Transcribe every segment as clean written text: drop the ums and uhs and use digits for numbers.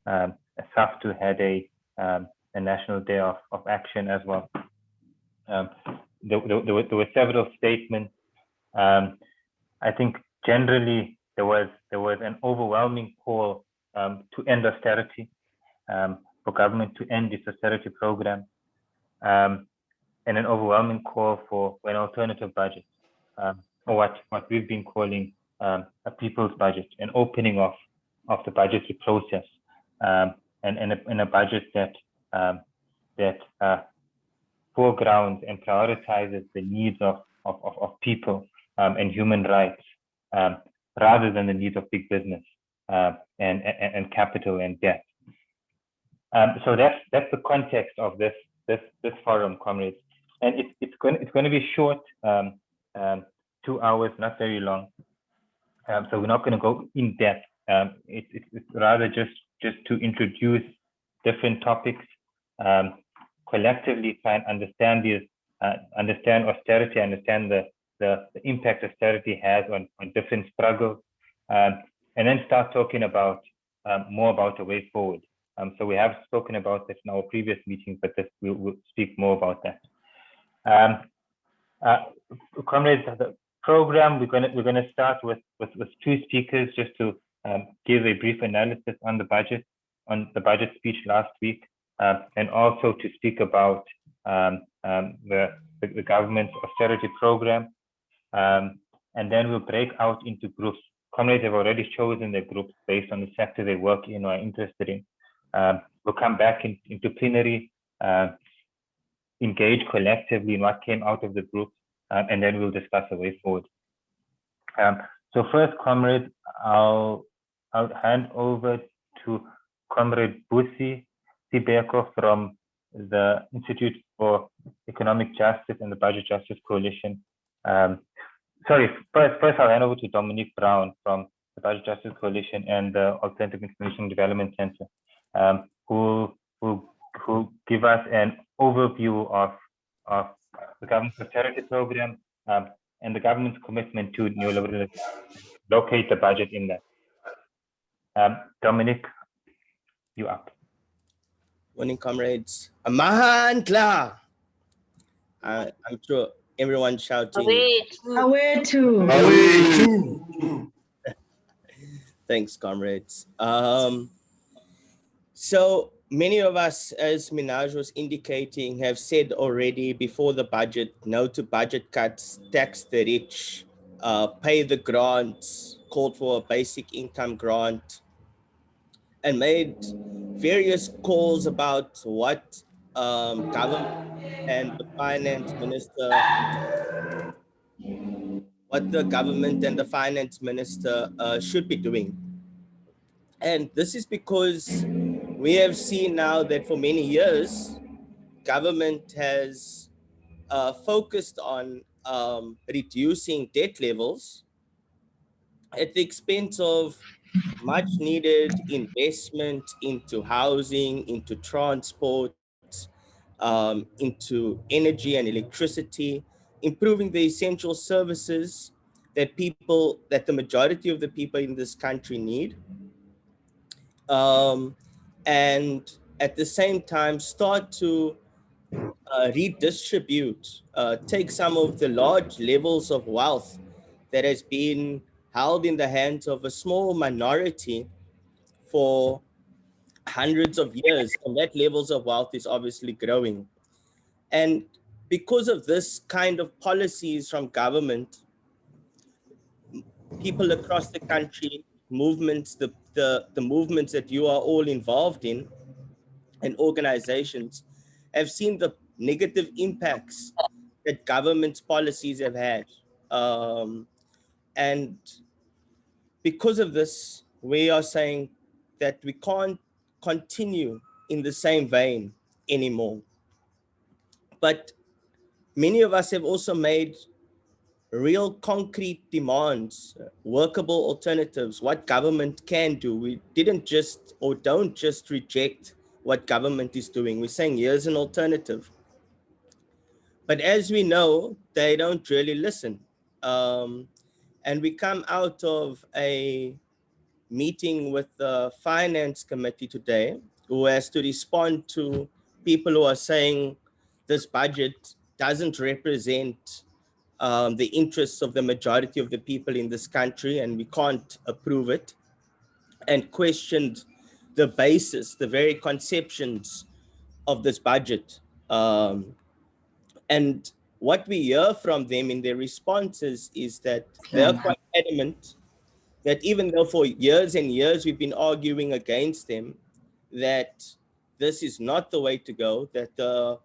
SAFTU had a National Day of Action as well. There were several statements. I think generally there was an overwhelming call to end austerity, for government to end its austerity program, and an overwhelming call for an alternative budget, or what we've been calling a people's budget, an opening of the budgetary process, and a budget that foregrounds and prioritizes the needs of people and human rights, rather than the needs of big business and capital and debt. So that's the context of this forum, comrades, and it's going to be short, 2 hours, not very long. So we're not going to go in depth. It's rather just to introduce different topics, collectively try and understand these, understand austerity, understand the impact austerity has on different struggles, and then start talking about more about the way forward. So we have spoken about this in our previous meetings, but we'll speak more about that. Comrades, the program, we're going to start with two speakers just to give a brief analysis on the budget speech last week, and also to speak about the government's austerity program. And then we'll break out into groups. Comrades have already chosen their groups based on the sector they work in or are interested in. We'll come back into plenary, engage collectively in what came out of the group, and then we'll discuss a way forward. So first, comrade, I'll hand over to Comrade Busi Sibeko from the Institute for Economic Justice and the Budget Justice Coalition. Sorry, first I'll hand over to Dominique Brown from the Budget Justice Coalition and the Alternative Information Development Center, who give us an overview of the government's austerity program and the government's commitment to neoliberalism. Locate the budget in that. Dominic, you up. Morning, comrades. Amandla. I'm sure everyone shouting. Away too. Thanks, comrades. So many of us, as Minaj was indicating, have said already before the budget, no to budget cuts, tax the rich, pay the grants, called for a basic income grant, and made various calls about what government and the finance minister, should be doing. And this is because we have seen now that for many years, government has focused on reducing debt levels at the expense of much needed investment into housing, into transport, into energy and electricity, improving the essential services that the majority of the people in this country need. And at the same time, start to redistribute, take some of the large levels of wealth that has been held in the hands of a small minority for hundreds of years, and that levels of wealth is obviously growing. And because of this kind of policies from government, people across the country, movements, the movements that you are all involved in, and organizations have seen the negative impacts that government's policies have had. And because of this, we are saying that we can't continue in the same vein anymore. But many of us have also made real concrete demands, workable alternatives, what government can do. We didn't just, or don't just reject what government is doing. We're saying here's an alternative. But as we know, they don't really listen. And we come out of a meeting with the Finance Committee today, who has to respond to people who are saying this budget doesn't represent the interests of the majority of the people in this country, and we can't approve it, and questioned the basis, the very conceptions of this budget. And what we hear from them in their responses is that they're quite adamant that even though for years and years we've been arguing against them, that this is not the way to go, that the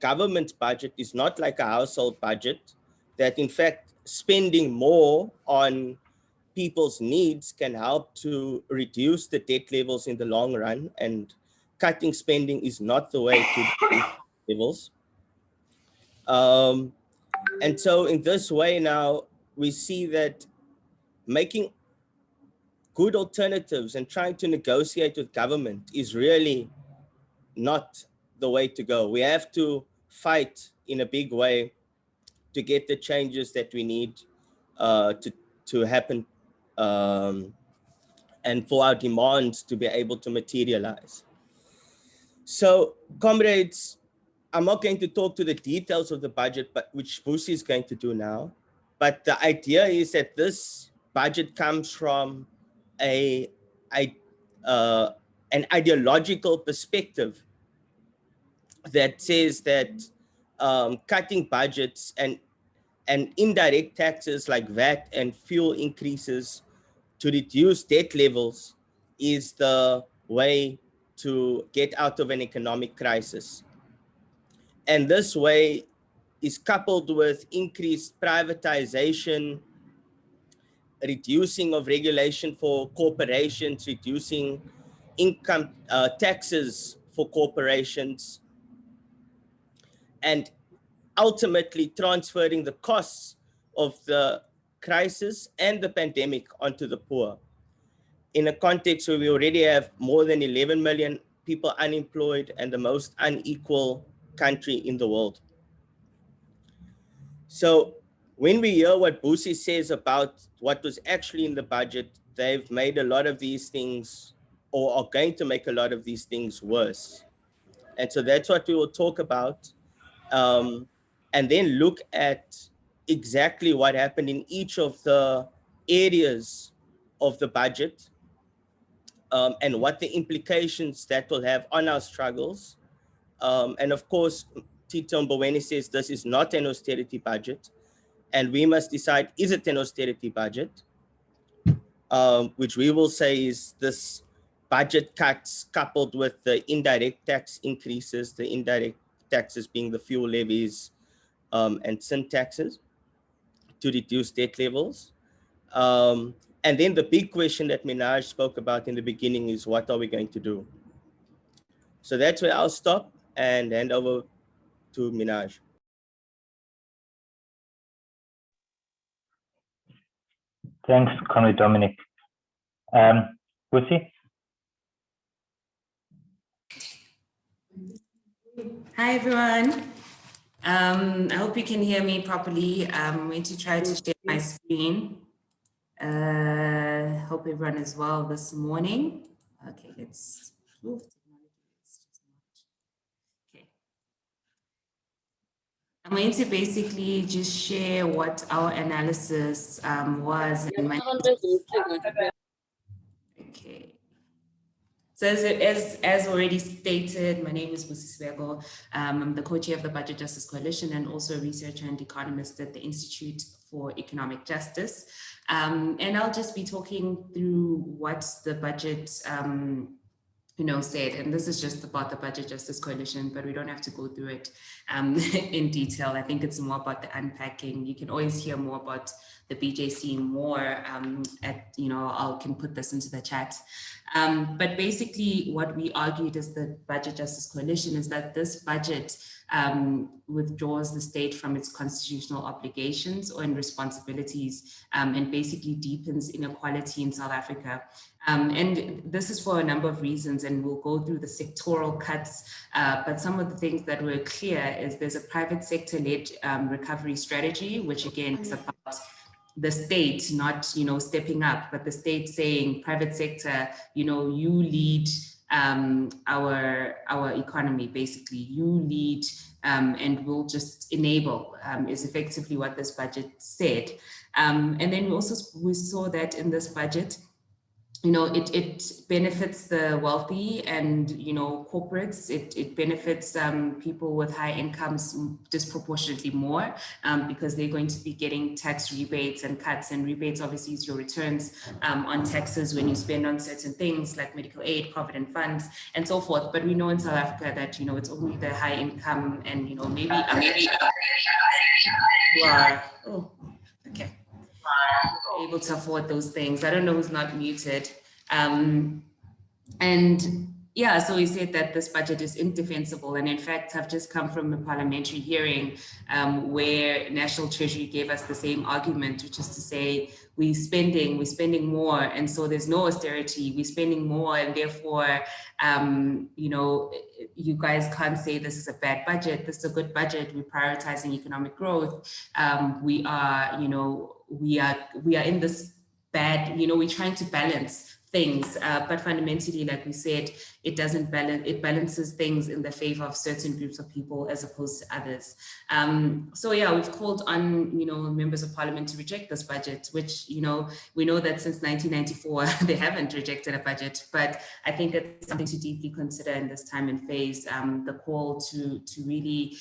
government's budget is not like a household budget, that in fact spending more on people's needs can help to reduce the debt levels in the long run, and cutting spending is not the way to reduce levels. And so in this way now, we see that making good alternatives and trying to negotiate with government is really not the way to go. We have to fight in a big way to get the changes that we need to happen, and for our demands to be able to materialize. So, comrades, I'm not going to talk to the details of the budget, but which Busi is going to do now. But the idea is that this budget comes from an ideological perspective that says that cutting budgets and indirect taxes like VAT and fuel increases to reduce debt levels is the way to get out of an economic crisis. And this way is coupled with increased privatization, reducing of regulation for corporations, reducing income taxes for corporations, and ultimately transferring the costs of the crisis and the pandemic onto the poor. In a context where we already have more than 11 million people unemployed and the most unequal country in the world. So when we hear what Busi says about what was actually in the budget, they've made a lot of these things, or are going to make a lot of these things worse. And so that's what we will talk about. And then look at exactly what happened in each of the areas of the budget, and what the implications that will have on our struggles. And of course, Tito Mboweni says this is not an austerity budget, and we must decide, is it an austerity budget? Which we will say is this budget cuts coupled with the indirect tax increases, the indirect taxes being the fuel levies and sin taxes, to reduce debt levels. And then the big question that Minaj spoke about in the beginning is, what are we going to do? So that's where I'll stop and hand over to Minaj. Thanks, Comrade Dominic. Busi? Hi, everyone. I hope you can hear me properly. I'm going to try to share my screen. Hope everyone is well this morning. Okay, let's move. Okay. I'm going to basically just share what our analysis was. Okay. So as already stated, my name is Busi Swego. I'm the co-chair of the Budget Justice Coalition and also a researcher and economist at the Institute for Economic Justice. And I'll just be talking through what the budget said, and this is just about the Budget Justice Coalition, but we don't have to go through it in detail. I think it's more about the unpacking. You can always hear more about the BJC more I can put this into the chat. But basically what we argued as the Budget Justice Coalition is that this budget withdraws the state from its constitutional obligations or responsibilities, and basically deepens inequality in South Africa. And this is for a number of reasons, and we'll go through the sectoral cuts, but some of the things that were clear is there's a private sector-led recovery strategy, which again is about the state not, stepping up, but the state saying, private sector, you lead our economy, basically. You lead and we'll just enable, is effectively what this budget said. And then we saw that in this budget, it benefits the wealthy and, corporates. It benefits people with high incomes disproportionately more because they're going to be getting tax rebates and cuts. And rebates obviously is your returns on taxes when you spend on certain things like medical aid, provident funds, and so forth. But we know in South Africa that, it's only the high income and, maybe who are, able to afford those things. I don't know who's not muted. And yeah, so we said that this budget is indefensible. And in fact, I've just come from a parliamentary hearing where National Treasury gave us the same argument, which is to say, we're spending more. And so there's no austerity, we're spending more. And therefore, you guys can't say this is a bad budget. This is a good budget. We're prioritizing economic growth. We are in this bad, we're trying to balance things, but fundamentally, like we said, it doesn't balance, it balances things in the favor of certain groups of people as opposed to others. So yeah, we've called on, members of parliament to reject this budget, which, we know that since 1994, they haven't rejected a budget, but I think it's something to deeply consider in this time and phase, the call to really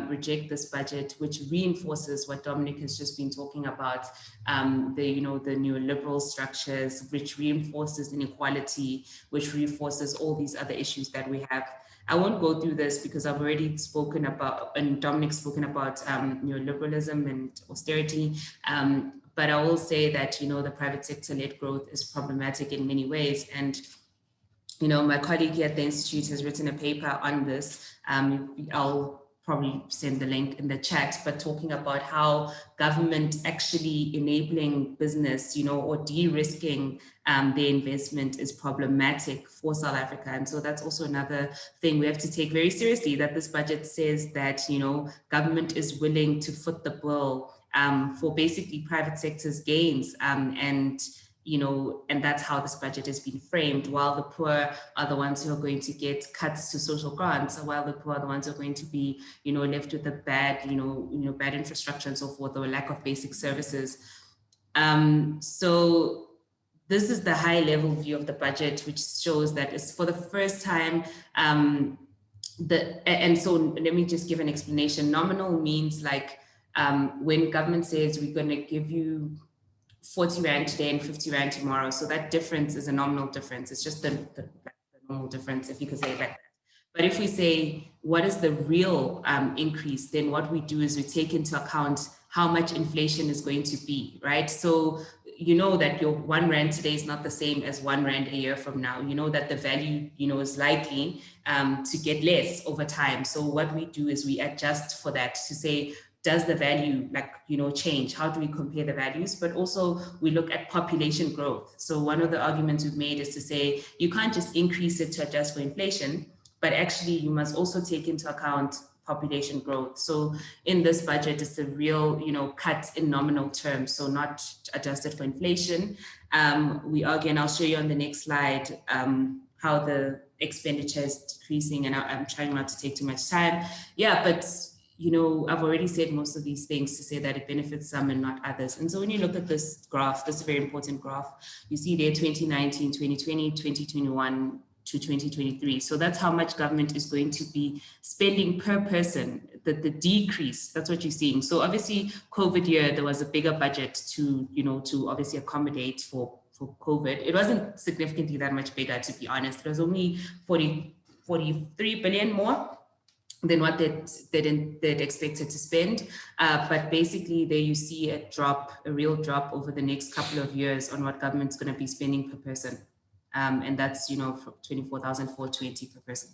reject this budget, which reinforces what Dominic has just been talking about, the neoliberal structures, which reinforces inequality, which reinforces all these other issues that we have. I won't go through this because I've already spoken about, and Dominic's spoken about neoliberalism and austerity, but I will say that, the private sector-led growth is problematic in many ways. And, my colleague here at the Institute has written a paper on this. I'll probably send the link in the chat, but talking about how government actually enabling business, or de-risking their investment is problematic for South Africa. And so that's also another thing we have to take very seriously, that this budget says that, government is willing to foot the bill for basically private sector's gains, and that's how this budget has been framed, while the poor are the ones who are going to get cuts to social grants, while the poor are the ones who are going to be, left with the bad, bad infrastructure and so forth, or lack of basic services. So this is the high level view of the budget, which shows that it's for the first time, and so let me just give an explanation. Nominal means like when government says we're going to give you 40 Rand today and 50 Rand tomorrow. So that difference is a nominal difference. It's just the normal difference, if you could say it like that. But if we say, what is the real increase, then what we do is we take into account how much inflation is going to be, right? So you know that your 1 Rand today is not the same as 1 Rand a year from now. You know that the value, is likely to get less over time. So what we do is we adjust for that to say, does the value change? How do we compare the values? But also we look at population growth. So one of the arguments we've made is to say, you can't just increase it to adjust for inflation, but actually you must also take into account population growth. So in this budget, it's a real, cut in nominal terms. So not adjusted for inflation. We argue, and I'll show you on the next slide, how the expenditure is decreasing, and I'm trying not to take too much time. Yeah, but I've already said most of these things to say that it benefits some and not others. And so when you look at this graph, this is a very important graph, you see there 2019, 2020, 2021 to 2023. So that's how much government is going to be spending per person, the decrease, that's what you're seeing. So obviously COVID year, there was a bigger budget to, to obviously accommodate for COVID. It wasn't significantly that much bigger, to be honest. It was only 43 billion more than what they'd expected to spend. But basically there you see a real drop over the next couple of years on what government's gonna be spending per person. And that's, 24,420 per person.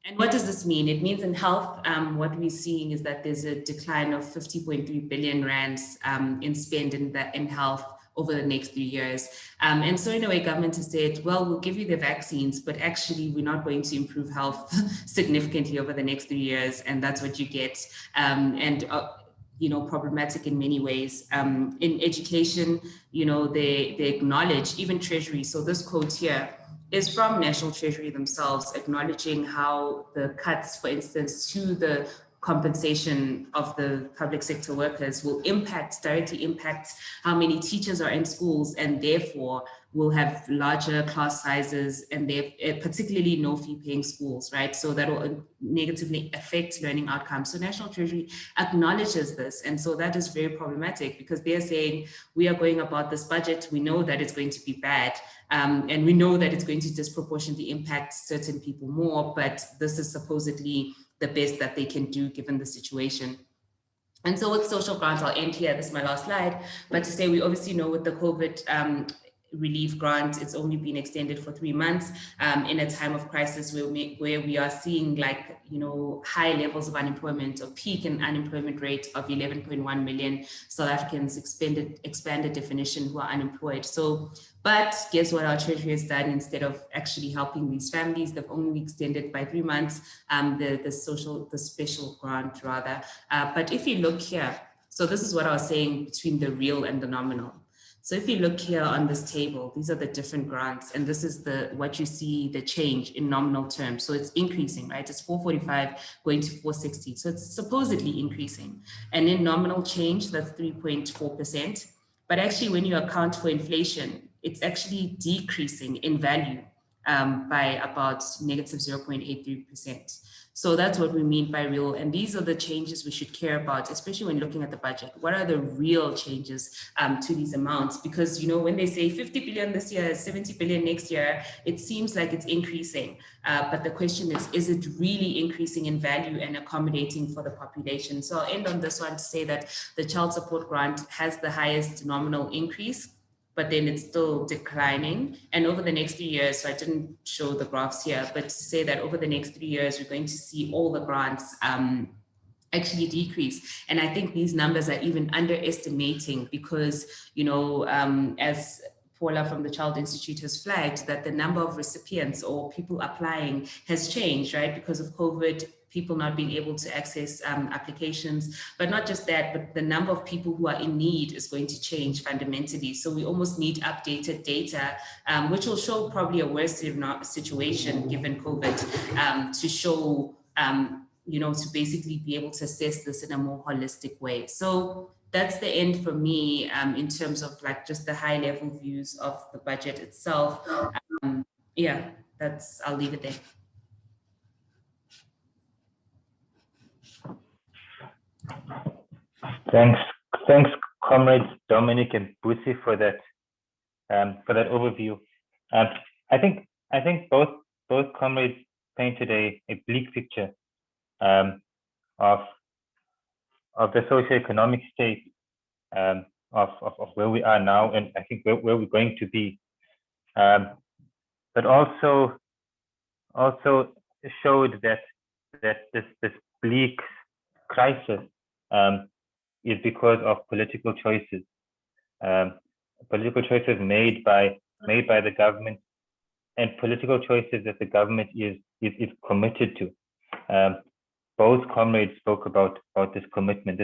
And what does this mean? It means in health, what we're seeing is that there's a decline of 50.3 billion rands in spend in health over the next 3 years. And so in a way, government has said, well, we'll give you the vaccines, but actually we're not going to improve health significantly over the next 3 years. And that's what you get. problematic in many ways. In education, they acknowledge, even Treasury. So this quote here is from National Treasury themselves, acknowledging how the cuts, for instance, to the compensation of the public sector workers will directly impact how many teachers are in schools, and therefore will have larger class sizes, and particularly no fee paying schools, right? So that will negatively affect learning outcomes. So National Treasury acknowledges this. And so that is very problematic, because they're saying, we are going about this budget, we know that it's going to be bad, and we know that it's going to disproportionately impact certain people more, but this is supposedly the best that they can do given the situation. And so with social grants, I'll end here, this is my last slide, but to say we obviously know with the COVID relief grant, it's only been extended for 3 months in a time of crisis where we are seeing high levels of unemployment, or peak in unemployment rate of 11.1 million South Africans, expanded definition, who are unemployed. So, but guess what our Treasury has done? Instead of actually helping these families, they've only extended by 3 months the special grant rather. But if you look here, so this is what I was saying between the real and the nominal. So if you look here on this table, these are the different grants, and this is what you see, the change in nominal terms. So it's increasing, right? It's 445 going to 460. So it's supposedly increasing. And in nominal change, that's 3.4%. But actually, when you account for inflation, it's actually decreasing in value by about negative 0.83%. So that's what we mean by real. And these are the changes we should care about, especially when looking at the budget. What are the real changes to these amounts? Because, when they say 50 billion this year, 70 billion next year, it seems like it's increasing. But the question is it really increasing in value and accommodating for the population? So I'll end on this one to say that the child support grant has the highest nominal increase, but then it's still declining. And over the next 3 years, so I didn't show the graphs here, but to say that over the next 3 years, we're going to see all the grants actually decrease. And I think these numbers are even underestimating, because, as Paula from the Child Institute has flagged, that the number of recipients or people applying has changed, right? Because of COVID, people not being able to access applications, but not just that, but the number of people who are in need is going to change fundamentally. So we almost need updated data, which will show probably a worse situation given COVID, to show, to basically be able to assess this in a more holistic way. So that's the end for me in terms of just the high level views of the budget itself. I'll leave it there. Thanks, comrades Dominic and Busi for that overview. I think both comrades painted a bleak picture of the socioeconomic state of where we are now, and I think where we're going to be, but also showed that this bleak crisis is because of political choices made by the government, and political choices that the government is committed to. Both comrades spoke about this commitment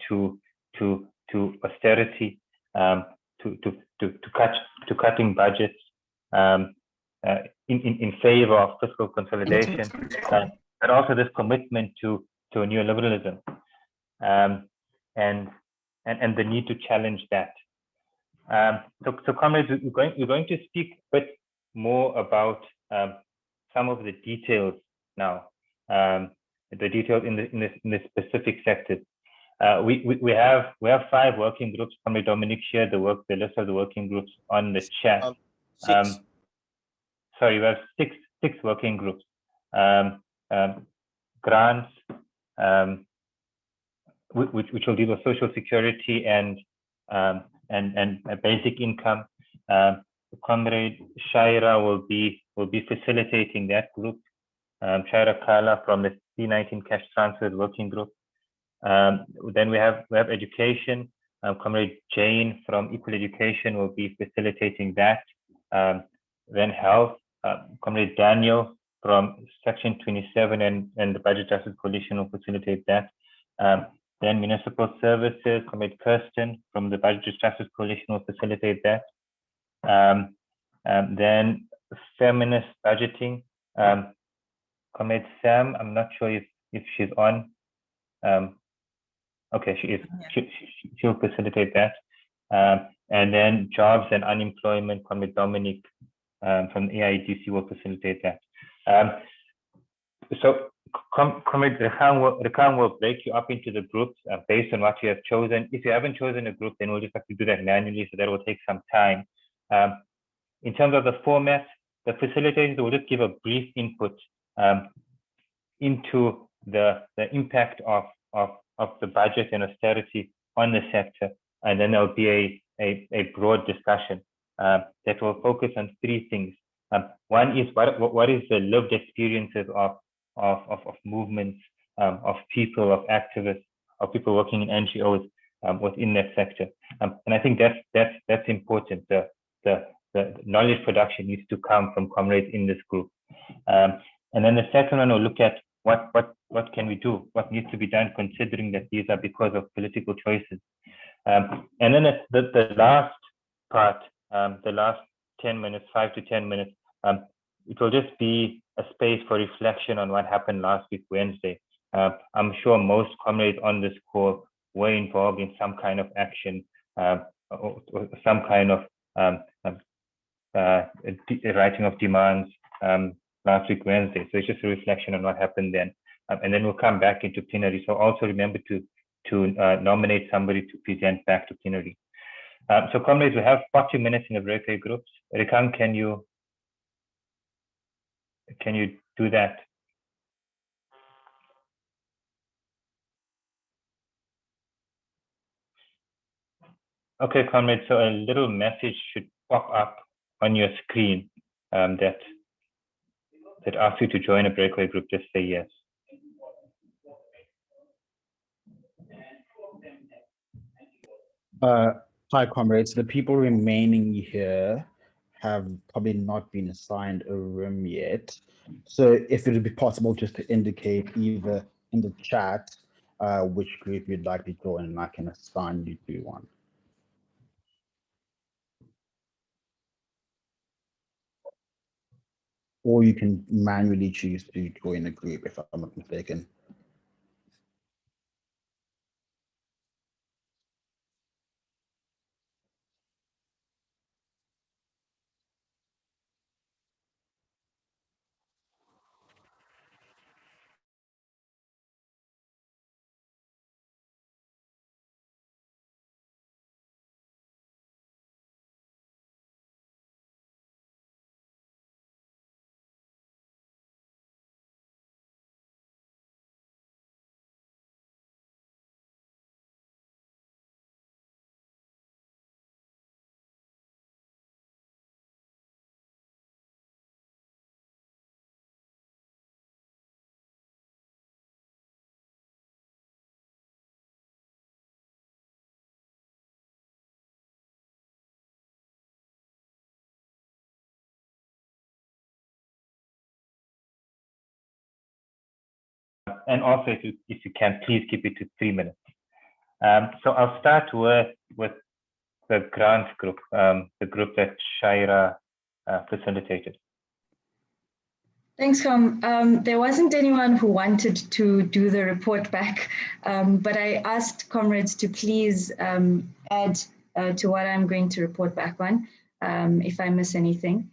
to austerity, to cutting budgets in favor of fiscal consolidation, but also this commitment to neoliberalism, and the need to challenge that. So comrades, we're going to speak a bit more about some of the details now, the details in the specific sectors. We have 5 working groups. Comrade Dominic shared the list of the working groups on the chat. 6. Sorry, we have six working groups. Grants, which will deal with social security and basic income. Comrade Shaira will be facilitating that group. Shaira Kala from the C19 cash transfers working group. Then we have education. Comrade Jane from Equal Education will be facilitating that. Then health. Comrade Daniel from Section 27 and the Budget Justice Coalition will facilitate that. Then municipal services, Comrade Kirsten from the Budget Justice Coalition will facilitate that. Then feminist budgeting, Comrade Sam, I'm not sure if she's on. Okay, she is. She'll facilitate that. And then jobs and unemployment, Comrade Dominic from the AIDC will facilitate that. So Comrade Rekan will break you up into the groups based on what you have chosen. If you haven't chosen a group, then we'll just have to do that manually, so that will take some time. In terms of the format, the facilitators will just give a brief input into the impact of the budget and austerity on the sector, and then there'll be a broad discussion that will focus on three things. One is what is the lived experiences of movements, of people, of activists, of people working in NGOs within that sector, and I think that's important. The knowledge production needs to come from comrades in this group, and then the second one will look at what can we do, what needs to be done, considering that these are because of political choices, and then the last part, the last 10 minutes, 5 to 10 minutes, it will just be a space for reflection on what happened last week, Wednesday. I'm sure most comrades on this call were involved in some kind of action, or some kind of writing of demands last week, Wednesday. So it's just a reflection on what happened then. And then we'll come back into plenary. So also remember to nominate somebody to present back to plenary. So comrades, we have 40 minutes in the breakaway groups. Rekan, can you do that? Okay, comrades, so a little message should pop up on your screen that asks you to join a breakaway group. Just say yes. Hi, comrades. The people remaining here have probably not been assigned a room yet. So if it would be possible just to indicate either in the chat which group you'd like to join, and I can assign you to one. Or you can manually choose to join a group, if I'm not mistaken. And also, if you can, please keep it to 3 minutes. So I'll start with the grants group, the group that Shaira facilitated. Thanks, Com. There wasn't anyone who wanted to do the report back, but I asked comrades to please add to what I'm going to report back on, if I miss anything.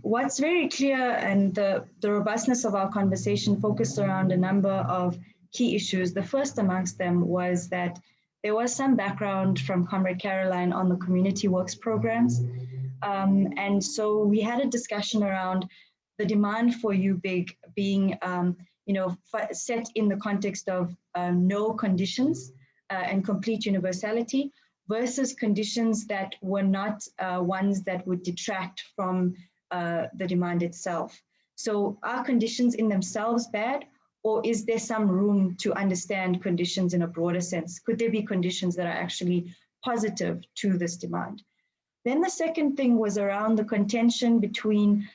What's very clear, and the robustness of our conversation focused around a number of key issues. The first amongst them was that there was some background from Comrade Caroline on the community works programs. And so we had a discussion around the demand for UBIG being set in the context of no conditions and complete universality, versus conditions that were not ones that would detract from the demand itself. So are conditions in themselves bad, or is there some room to understand conditions in a broader sense? Could there be conditions that are actually positive to this demand? Then the second thing was around the contention between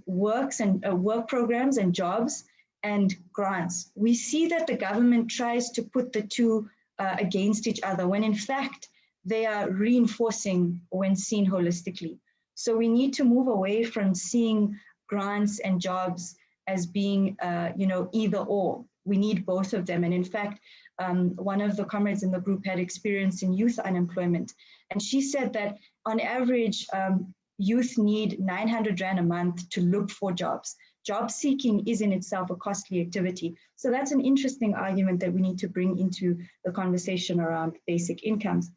works and work programs and jobs and grants, we see that the government tries to put the two against each other, when in fact they are reinforcing when seen holistically. So we need to move away from seeing grants and jobs as being, either or. We need both of them. And in fact, one of the comrades in the group had experience in youth unemployment. And she said that on average, youth need 900 Rand a month to look for jobs. Job seeking is in itself a costly activity. So that's an interesting argument that we need to bring into the conversation around basic incomes.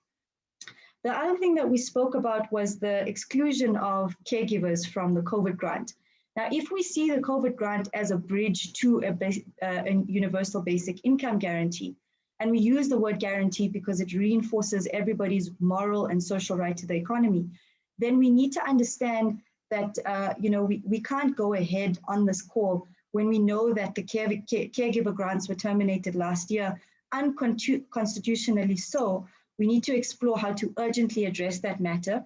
The other thing that we spoke about was the exclusion of caregivers from the COVID grant. Now, if we see the COVID grant as a bridge to a universal basic income guarantee, and we use the word guarantee because it reinforces everybody's moral and social right to the economy, then we need to understand that we can't go ahead on this call when we know that the caregiver grants were terminated last year, unconstitutionally so. We need to explore how to urgently address that matter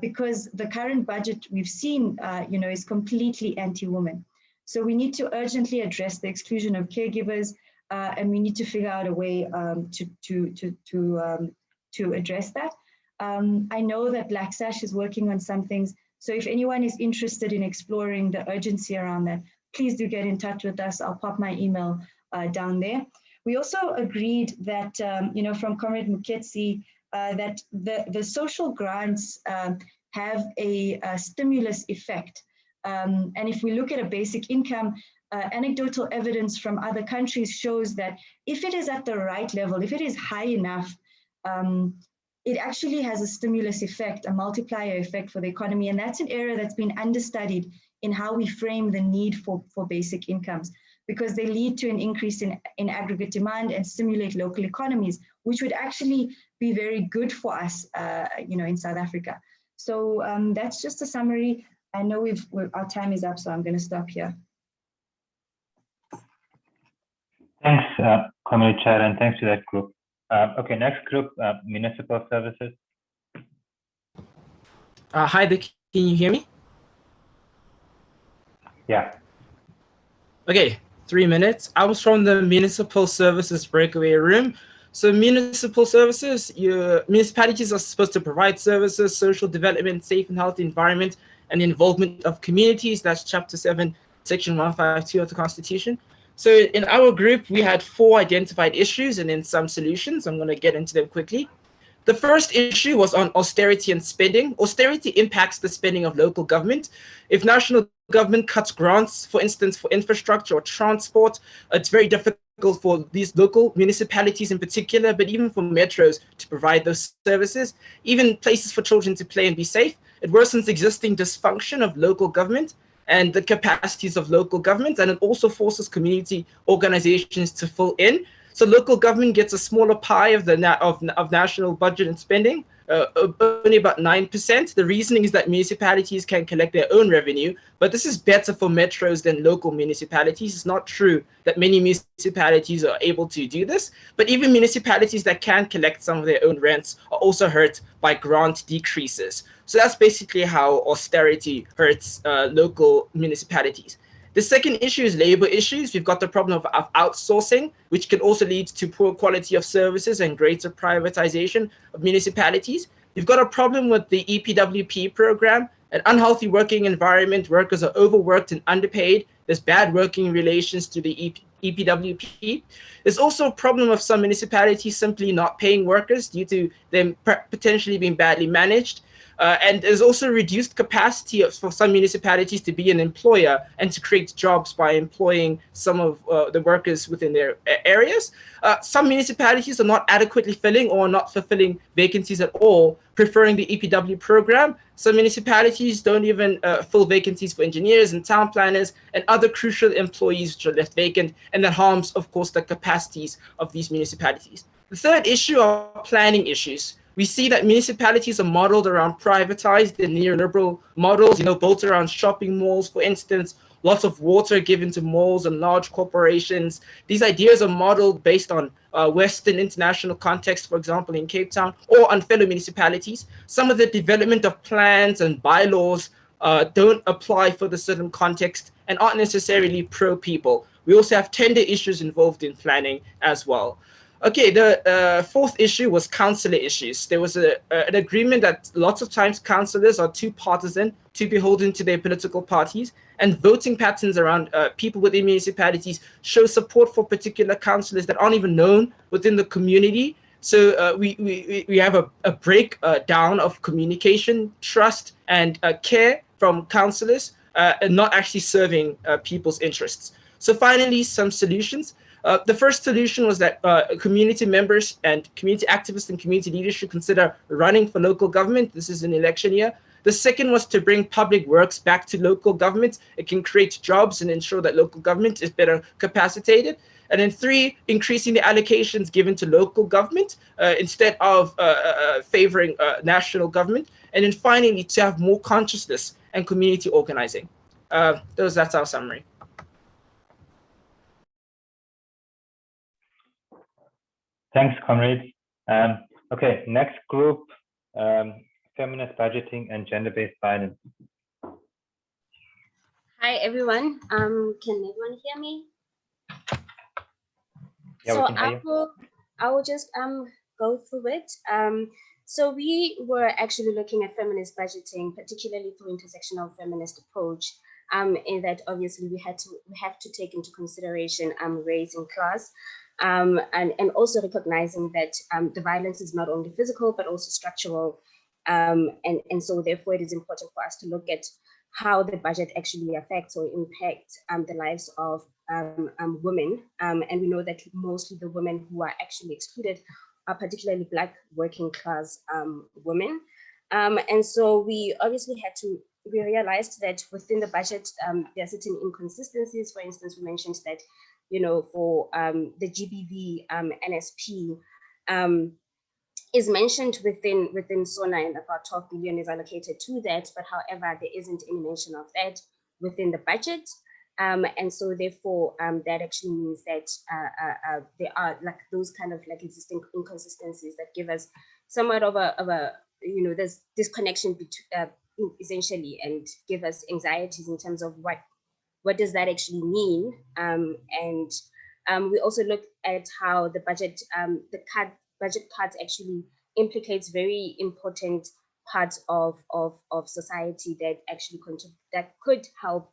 because the current budget we've seen, is completely anti-woman. So we need to urgently address the exclusion of caregivers, and we need to figure out a way to address that. I know that Black Sash is working on some things. So if anyone is interested in exploring the urgency around that, please do get in touch with us. I'll pop my email down there. We also agreed that, from Comrade Muketsi, that the social grants have a stimulus effect. And if we look at a basic income, anecdotal evidence from other countries shows that if it is at the right level, if it is high enough, it actually has a stimulus effect, a multiplier effect for the economy. And that's an area that's been understudied in how we frame the need for basic incomes, because they lead to an increase in aggregate demand and stimulate local economies, which would actually be very good for us, in South Africa. So that's just a summary. I know our time is up, so I'm going to stop here. Thanks, Comrade Chair, and thanks to that group. Okay, next group, municipal services. Hi, can you hear me? Yeah. Okay, 3 minutes. I was from the municipal services breakaway room. So municipal services, municipalities are supposed to provide services, social development, safe and healthy environment, and involvement of communities. That's Chapter 7, Section 152 of the Constitution. So in our group, we had 4 identified issues and then some solutions. I'm going to get into them quickly. The first issue was on austerity and spending. Austerity impacts the spending of local government. If national government cuts grants, for instance, for infrastructure or transport, it's very difficult for these local municipalities in particular, but even for metros to provide those services, even places for children to play and be safe. It worsens existing dysfunction of local government and the capacities of local governments, and it also forces community organizations to fill in. So local government gets a smaller pie of the of national budget and spending, only about 9%. The reasoning is that municipalities can collect their own revenue, but this is better for metros than local municipalities. It's not true that many municipalities are able to do this, but even municipalities that can collect some of their own rents are also hurt by grant decreases. So that's basically how austerity hurts local municipalities. The second issue is labor issues. We've got the problem of outsourcing, which can also lead to poor quality of services and greater privatization of municipalities. We've got a problem with the EPWP program, an unhealthy working environment. Workers are overworked and underpaid. There's bad working relations to the EPWP. There's also a problem of some municipalities simply not paying workers due to them potentially being badly managed. And there's also reduced capacity for some municipalities to be an employer and to create jobs by employing some of the workers within their areas. Some municipalities are not adequately filling or not fulfilling vacancies at all, preferring the EPW program. Some municipalities don't even fill vacancies for engineers and town planners and other crucial employees which are left vacant, and that harms, of course, the capacities of these municipalities. The third issue are planning issues. We see that municipalities are modeled around privatized and neoliberal models, built around shopping malls, for instance, lots of water given to malls and large corporations. These ideas are modeled based on Western international context, for example, in Cape Town, or on fellow municipalities. Some of the development of plans and bylaws don't apply for the certain context and aren't necessarily pro-people. We also have tender issues involved in planning as well. Okay, the fourth issue was councillor issues. There was an agreement that lots of times councillors are too partisan, too beholden to their political parties, and voting patterns around people within municipalities show support for particular councillors that aren't even known within the community. So we have a breakdown of communication, trust, and care from councillors, and not actually serving people's interests. So finally, some solutions. The first solution was that community members and community activists and community leaders should consider running for local government. This is an election year. The second was to bring public works back to local government. It can create jobs and ensure that local government is better capacitated. And then three, increasing the allocations given to local government instead of favoring national government. And then finally, to have more consciousness and community organizing. That's our summary. Thanks, comrades. Okay, next group, feminist budgeting and gender-based violence. Hi, everyone. Can everyone hear me? Yeah, so we can hear you. I will just go through it. So we were actually looking at feminist budgeting, particularly through intersectional feminist approach, in that obviously we have to take into consideration race and class. And also recognizing that the violence is not only physical, but also structural. And so therefore it is important for us to look at how the budget actually affects or impacts the lives of women. And we know that mostly the women who are actually excluded are particularly Black working class women. And so we obviously we realized that within the budget, there are certain inconsistencies. For instance, we mentioned that for the GBV NSP is mentioned within SONA, and about 12 billion is allocated to that. But however, there isn't any mention of that within the budget. And so therefore, that actually means that there are like those kind of like existing inconsistencies that give us somewhat of a there's disconnection between essentially, and give us anxieties in terms of what does that actually mean? And we also look at how the budget, budget cuts actually implicates very important parts of society that actually that could help,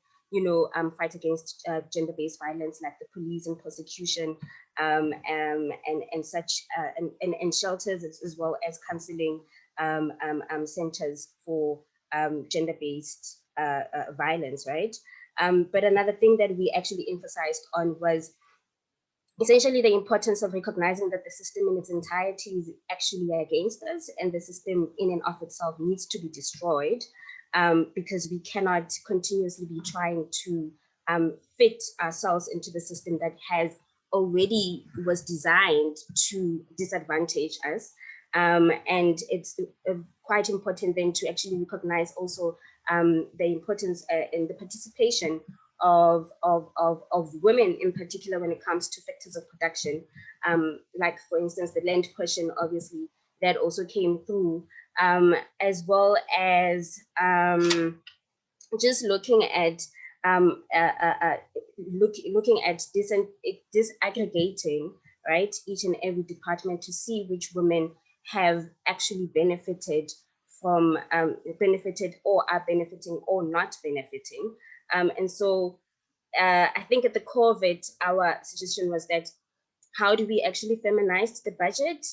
fight against gender-based violence, like the police and prosecution, and such, and shelters, as well as counseling centers for gender-based violence, right? But another thing that we actually emphasized on was essentially the importance of recognizing that the system in its entirety is actually against us, and the system in and of itself needs to be destroyed, because we cannot continuously be trying to fit ourselves into the system that was designed to disadvantage us. And it's quite important then to actually recognize also the importance in the participation of women in particular when it comes to factors of production. Like for instance, the land question, obviously, that also came through, as well as just looking at looking at disaggregating, right, each and every department to see which women have actually benefited from benefited or are benefiting or not benefiting. And so I think at the core of it, our suggestion was that how do we actually feminize the budget,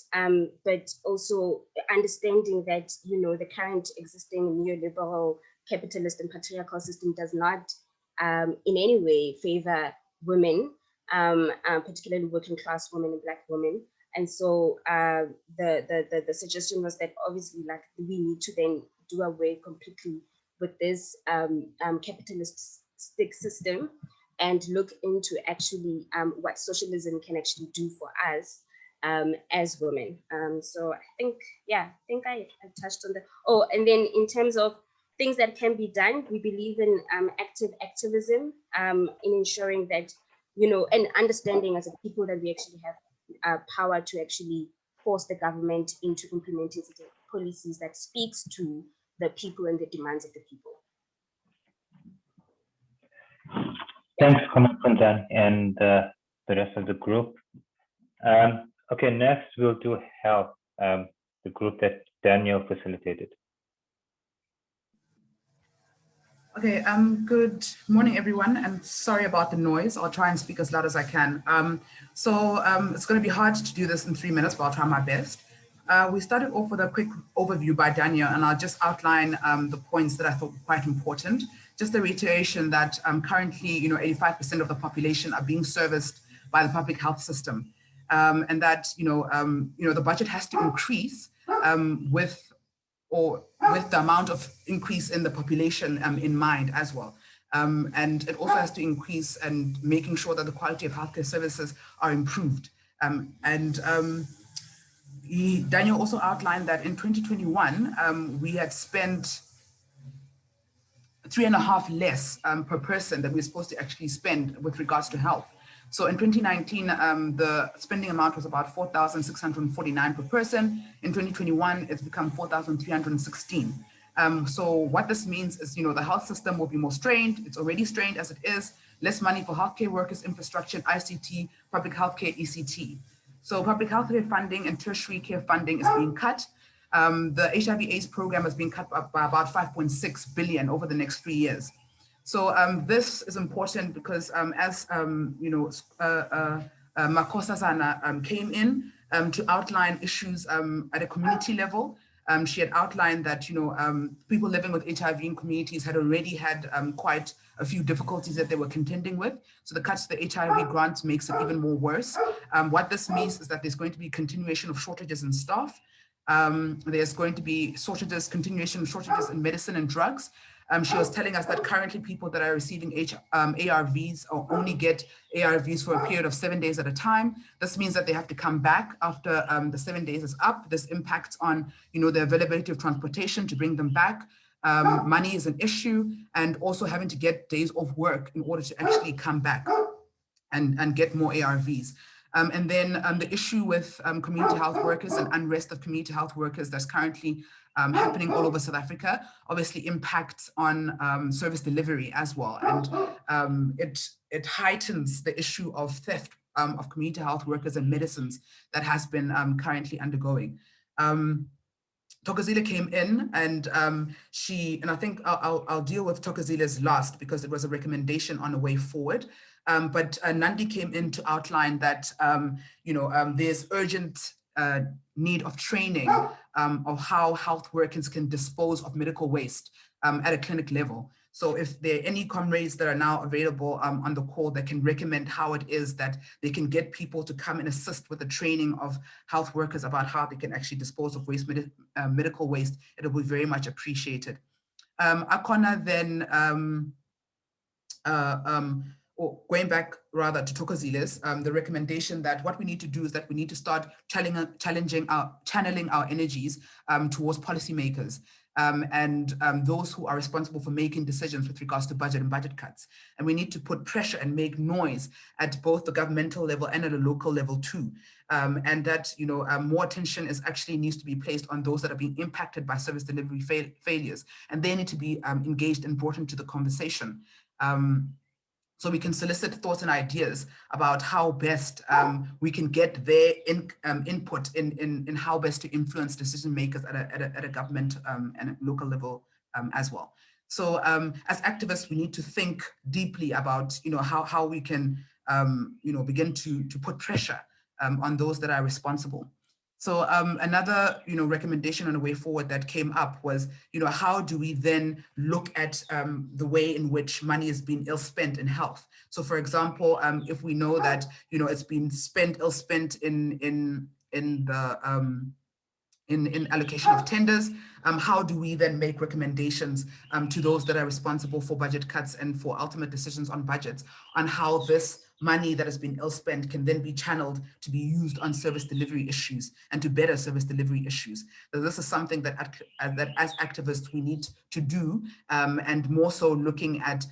but also understanding that, the current existing neoliberal capitalist and patriarchal system does not in any way favor women, particularly working class women and Black women. And so the suggestion was that obviously, like, we need to then do away completely with this capitalistic system and look into actually what socialism can actually do for us as women. So I think I touched on that. Oh, and then in terms of things that can be done, we believe in active activism, in ensuring that, and understanding as a people that we actually have power to actually force the government into implementing policies that speaks to the people and the demands of the people. Thanks, Kondan, and the rest of the group. Okay, next we'll do health, the group that Daniel facilitated. Okay, good morning, everyone, and sorry about the noise. I'll try and speak as loud as I can. It's going to be hard to do this in 3 minutes, but I'll try my best. We started off with a quick overview by Daniel, and I'll just outline the points that I thought were quite important. Just a reiteration that currently, 85% of the population are being serviced by the public health system, and that the budget has to increase with the amount of increase in the population in mind as well. And it also has to increase and making sure that the quality of healthcare services are improved. Daniel also outlined that in 2021, we had spent 3.5 less per person that we're supposed to actually spend with regards to health. So in 2019, the spending amount was about 4,649 per person. In 2021, it's become 4,316. So what this means is, the health system will be more strained. It's already strained as it is. Less money for healthcare workers, infrastructure, ICT, public healthcare, ECT. So public healthcare funding and tertiary care funding is being cut. The HIV/AIDS program is being cut by about 5.6 billion over the next 3 years. So this is important because as Makosa Sana came in to outline issues at a community level, she had outlined that people living with HIV in communities had already had quite a few difficulties that they were contending with. So the cuts to the HIV grants makes it even more worse. What this means is that there's going to be continuation of shortages in staff. There's going to be continuation of shortages in medicine and drugs. She was telling us that currently people that are receiving ARVs or only get ARVs for a period of 7 days at a time. This means that they have to come back after the 7 days is up. This impacts on the availability of transportation to bring them back. Money is an issue, and also having to get days off work in order to actually come back and get more ARVs. And then the issue with community health workers and unrest of community health workers that's currently happening all over South Africa obviously impacts on service delivery as well. And it heightens the issue of theft of community health workers and medicines that has been currently undergoing. Thokozile came in and I think I'll deal with Thokozile's last because it was a recommendation on a way forward. But Nandi came in to outline that, there's urgent need of training of how health workers can dispose of medical waste at a clinic level. So if there are any comrades that are now available on the call that can recommend how it is that they can get people to come and assist with the training of health workers about how they can actually dispose of medical waste, it'll be very much appreciated. Akona then, going back rather to Thokozile's, the recommendation that what we need to do is that we need to start channeling our energies towards policymakers and those who are responsible for making decisions with regards to budget and budget cuts. And we need to put pressure and make noise at both the governmental level and at a local level too. And that more attention needs to be placed on those that are being impacted by service delivery failures, and they need to be engaged and brought into the conversation. So we can solicit thoughts and ideas about how best we can get their input in how best to influence decision makers at a government and a local level as well. So as activists, we need to think deeply about how we can begin to put pressure on those that are responsible. So another recommendation on a way forward that came up was how do we then look at the way in which money is being ill-spent in health. So for example, if we know that it's been ill-spent in allocation of tenders, how do we then make recommendations to those that are responsible for budget cuts and for ultimate decisions on budgets on how this money that has been ill-spent can then be channeled to be used on service delivery issues and to better service delivery issues. So this is something that as activists we need to do, and more so looking at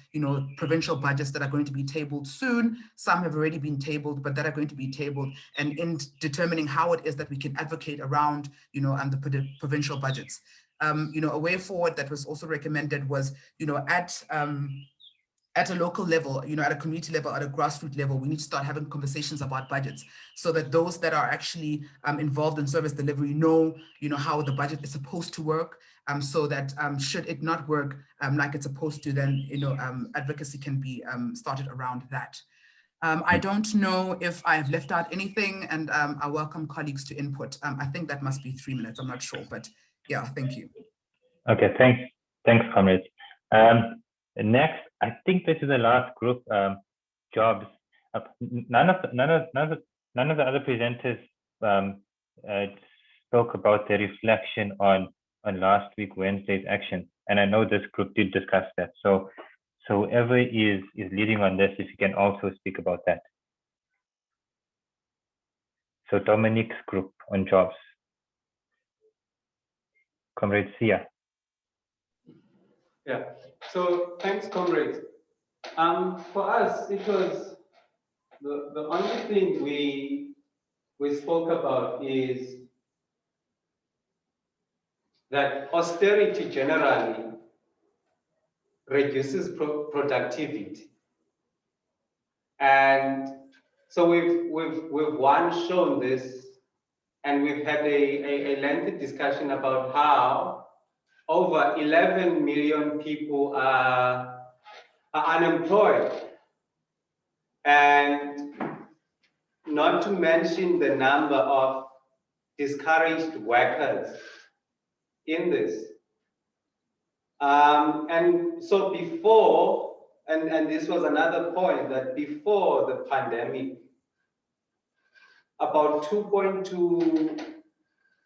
provincial budgets that are going to be tabled soon. Some have already been tabled, but that are going to be tabled, and in determining how it is that we can advocate around the provincial budgets. A way forward that was also recommended was at at a local level, you know, at a community level, at a grassroots level, we need to start having conversations about budgets so that those that are actually involved in service delivery know, you know, how the budget is supposed to work, so that should it not work like it's supposed to, then, you know, advocacy can be started around that. I don't know if I've left out anything, and I welcome colleagues to input. I think that must be 3 minutes, I'm not sure, but yeah, thank you. Okay, thanks, comrades. Next, I think this is the last group, jobs. None of the other presenters spoke about their reflection on last week Wednesday's action, and I know this group did discuss that. So whoever is leading on this, if you can also speak about that. So Dominique's group on jobs. Comrade Sia. Yeah, so thanks, comrades. For us, it was the only thing we spoke about is that austerity generally reduces productivity, and so we've shown this, and we've had a lengthy discussion about how over 11 million people are unemployed, and not to mention the number of discouraged workers in this. And so before, and this was another point, that before the pandemic, about 2.2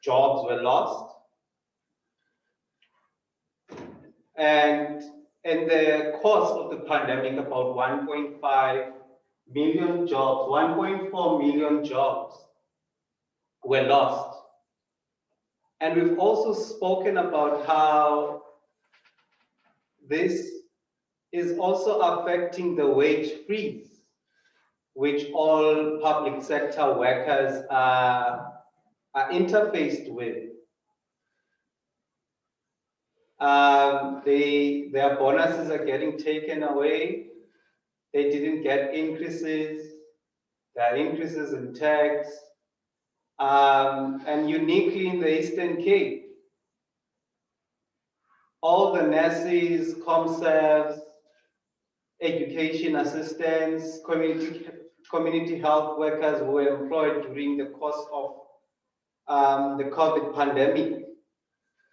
jobs were lost. And in the course of the pandemic, about 1.5 million jobs, 1.4 million jobs were lost. And we've also spoken about how this is also affecting the wage freeze, which all public sector workers are interfaced with. Their bonuses are getting taken away. They didn't get increases. There are increases in tax. And uniquely in the Eastern Cape, all the nurses, ComServes, education assistants, community health workers who were employed during the course of the COVID pandemic,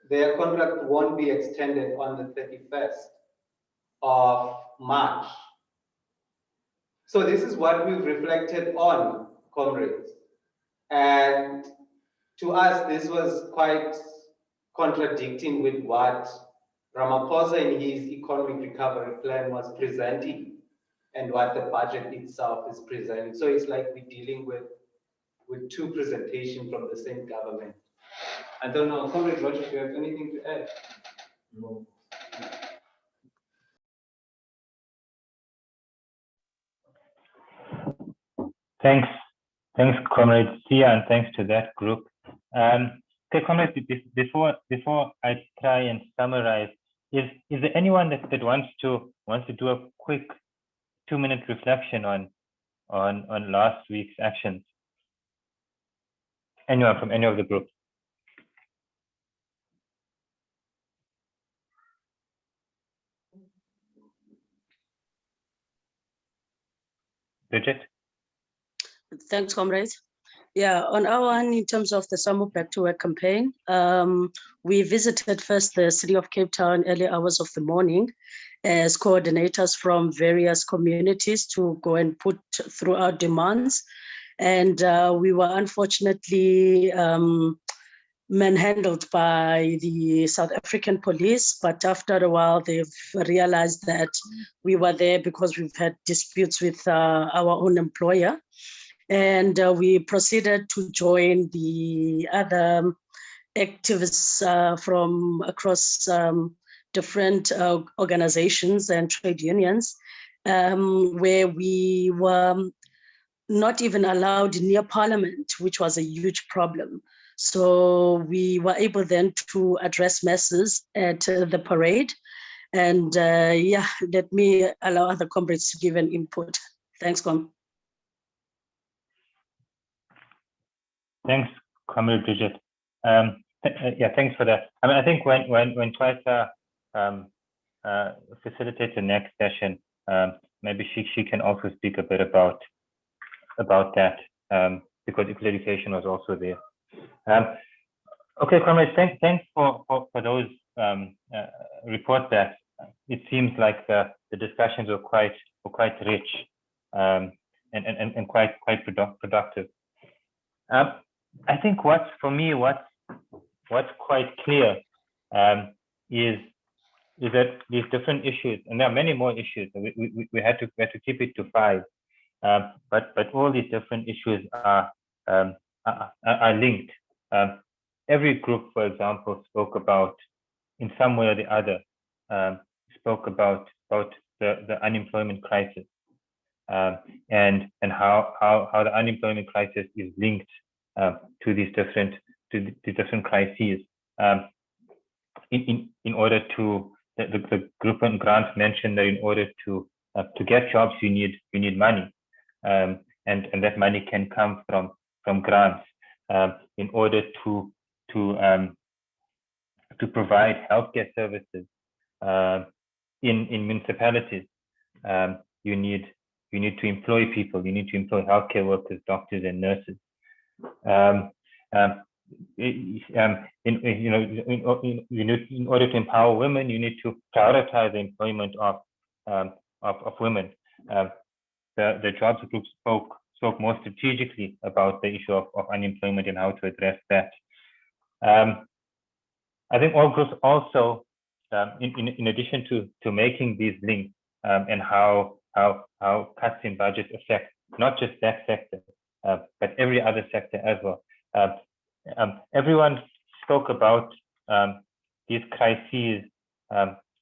their contract won't be extended on the 31st of March. So this is what we've reflected on, comrades. And to us, this was quite contradicting with what Ramaphosa in his economic recovery plan was presenting and what the budget itself is presenting. So it's like we're dealing with two presentations from the same government. I don't know, Comrade Roger, do you have anything to add? No. Thanks, Comrade Sia, and thanks to that group. Okay, comrades, before I try and summarize, is there anyone that wants to do a quick 2-minute reflection on last week's actions? Anyone from any of the groups? Bridget? Thanks, comrades. Yeah, on our one, in terms of the Summer Back to Work campaign, we visited first the city of Cape Town early hours of the morning as coordinators from various communities to go and put through our demands. And we were unfortunately manhandled by the South African police, but after a while they've realized that we were there because we've had disputes with our own employer. And we proceeded to join the other activists from across different organizations and trade unions, where we were not even allowed near Parliament, which was a huge problem. So we were able then to address masses at the parade. And yeah, let me allow other comrades to give an input. Thanks, Com. Thanks, Comrade Bridget. Yeah, thanks for that. I mean, I think when Twicer facilitates the next session, maybe she can also speak a bit about that, because equal education was also there. Okay, comrades, thanks for those reports. That it seems like the discussions were quite rich, and quite productive. I think what's quite clear is that these different issues, and there are many more issues. We had to keep it to 5, but all these different issues are linked. Every group, for example, spoke about, in some way or the other, spoke about the unemployment crisis, and how the unemployment crisis is linked to these different crises. In order to, the group and grants mentioned that in order to get jobs, you need money, and that money can come from grants. In order to provide healthcare services in municipalities, you need to employ people. You need to employ healthcare workers, doctors, and nurses. In order to empower women, you need to prioritize the employment of women. The jobs group spoke more strategically about the issue of unemployment and how to address that. I think all groups also, in addition to making these links, and how cuts in budget affect not just that sector, but every other sector as well. Everyone spoke about these crises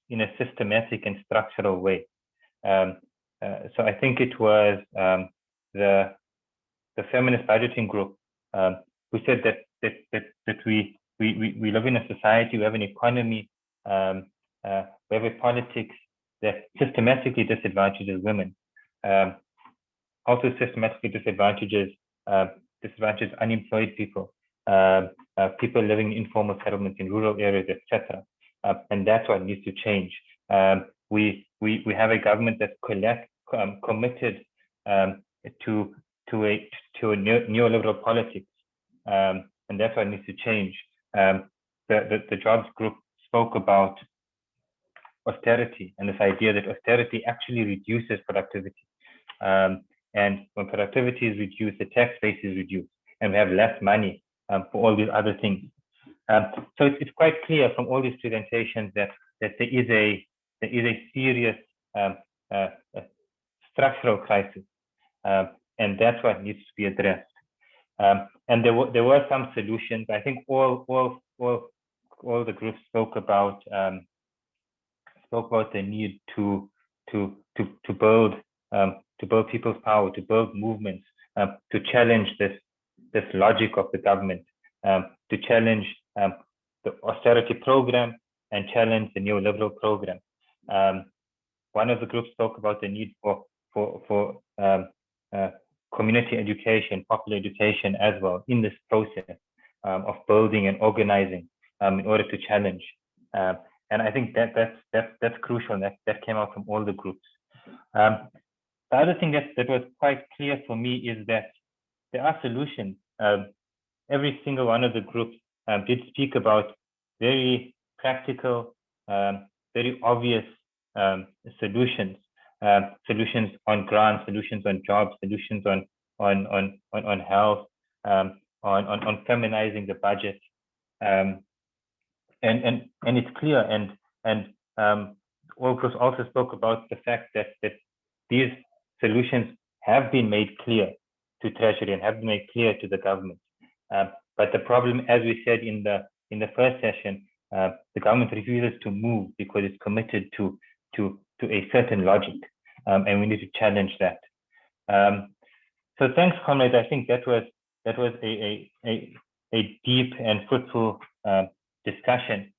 in a systematic and structural way. So I think it was the feminist budgeting group who said that we live in a society, we have an economy, we have a politics that systematically disadvantages women, also systematically disadvantages unemployed people, people living in informal settlements in rural areas, etc. And that's what needs to change. We have a government that's committed to a neoliberal politics, and that's what needs to change. The jobs group spoke about austerity and this idea that austerity actually reduces productivity. And when productivity is reduced, the tax base is reduced, and we have less money for all these other things. So it's quite clear from all these presentations that there is a serious structural crisis, and that's what needs to be addressed. And there were some solutions. I think all the groups spoke about the need to build people's power, to build movements, to challenge this logic of the government, to challenge the austerity program and challenge the neoliberal program. One of the groups spoke about the need for community education, popular education as well in this process of building and organizing in order to challenge. And I think that's crucial. That came out from all the groups. The other thing that was quite clear for me is that there are solutions. Every single one of the groups did speak about very practical, very obvious solutions. Solutions on grants, solutions on jobs, solutions on health, on feminizing the budget. And it's clear, and all groups also spoke about the fact that these solutions have been made clear to Treasury and have been made clear to the government. But the problem, as we said in the first session, the government refuses to move because it's committed to a certain logic, and we need to challenge that. So thanks, comrades. I think that was a deep and fruitful discussion.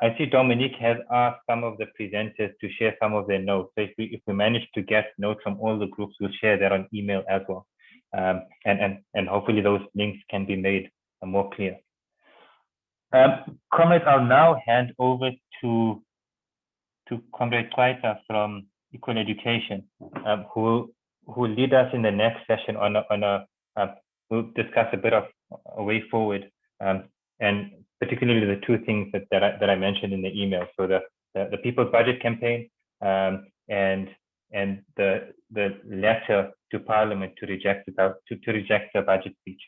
I see Dominique has asked some of the presenters to share some of their notes. So if we manage to get notes from all the groups, we'll share that on email as well. And hopefully those links can be made more clear. Comrades, I'll now hand over to Comrade Kwaita from Equal Education, who will lead us in the next session we'll discuss a bit of a way forward, and particularly the two things that I mentioned in the email. So the People's Budget Campaign, and the letter to Parliament to reject the budget speech.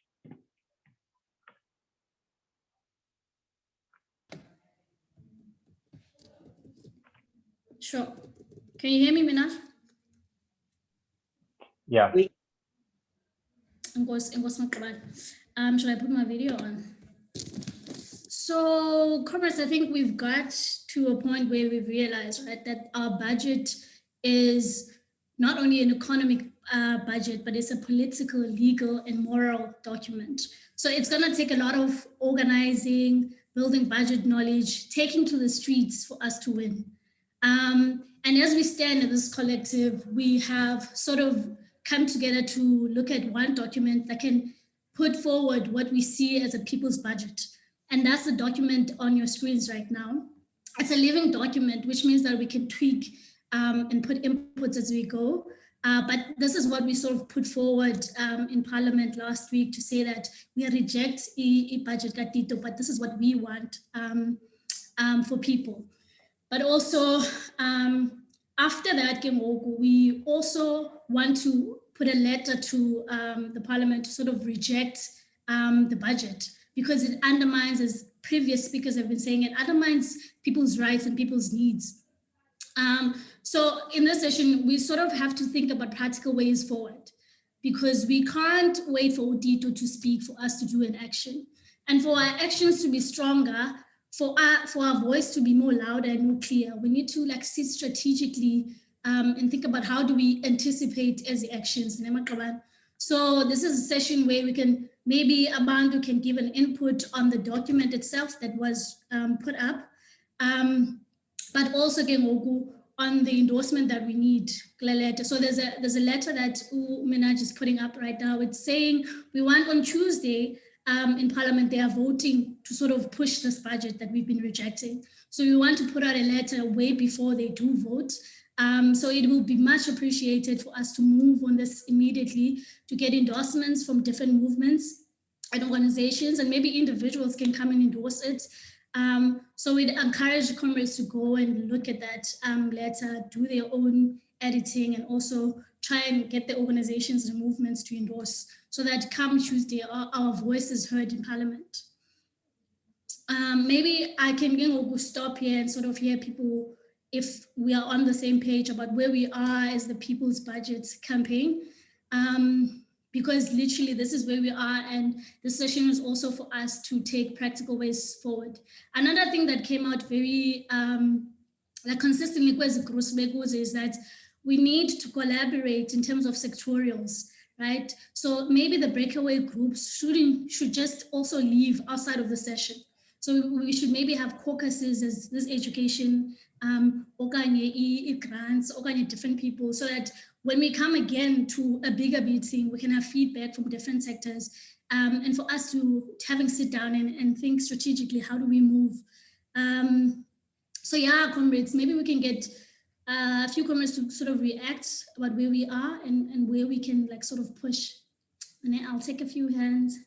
Sure. Can you hear me, Minaj? Yeah. Should I put my video on? So, comrades, I think we've got to a point where we've realized, right, that our budget is not only an economic budget, but it's a political, legal, and moral document. So it's going to take a lot of organizing, building budget knowledge, taking to the streets for us to win. And as we stand in this collective, we have sort of come together to look at one document that can put forward what we see as a people's budget. And that's the document on your screens right now. It's a living document, which means that we can tweak and put inputs as we go. But this is what we sort of put forward in Parliament last week to say that we reject a budget Tito, but this is what we want for people. But also, after that, we also want to put a letter to the Parliament to sort of reject the budget, because it undermines, as previous speakers have been saying, it undermines people's rights and people's needs. So in this session, we sort of have to think about practical ways forward, because we can't wait for Tito to speak for us to do an action. And for our actions to be stronger, for our voice to be more louder and more clear, we need to sit strategically and think about how do we anticipate as the actions. So this is a session where we can, maybe Abandu can give an input on the document itself that was put up, but also on the endorsement that we need. So there's a letter that Minaj is putting up right now. It's saying we want on Tuesday in Parliament, they are voting to sort of push this budget that we've been rejecting. So we want to put out a letter way before they do vote. So it will be much appreciated for us to move on this immediately, to get endorsements from different movements and organizations, and maybe individuals can come and endorse it. So we'd encourage comrades to go and look at that letter, do their own editing, and also try and get the organizations and movements to endorse, so that come Tuesday, our voice is heard in Parliament. Maybe I can stop here and sort of hear people if we are on the same page about where we are as the People's Budget Campaign. Because literally this is where we are, and the session is also for us to take practical ways forward. Another thing that came out very consistently is that we need to collaborate in terms of sectorials, right? So maybe the breakaway groups should just also leave outside of the session. So we should maybe have caucuses as this education, grants, different people, so that when we come again to a bigger meeting, we can have feedback from different sectors, and for us to having sit down and think strategically, how do we move? So yeah, comrades, maybe we can get a few comrades to sort of react about where we are and where we can sort of push. And then I'll take a few hands.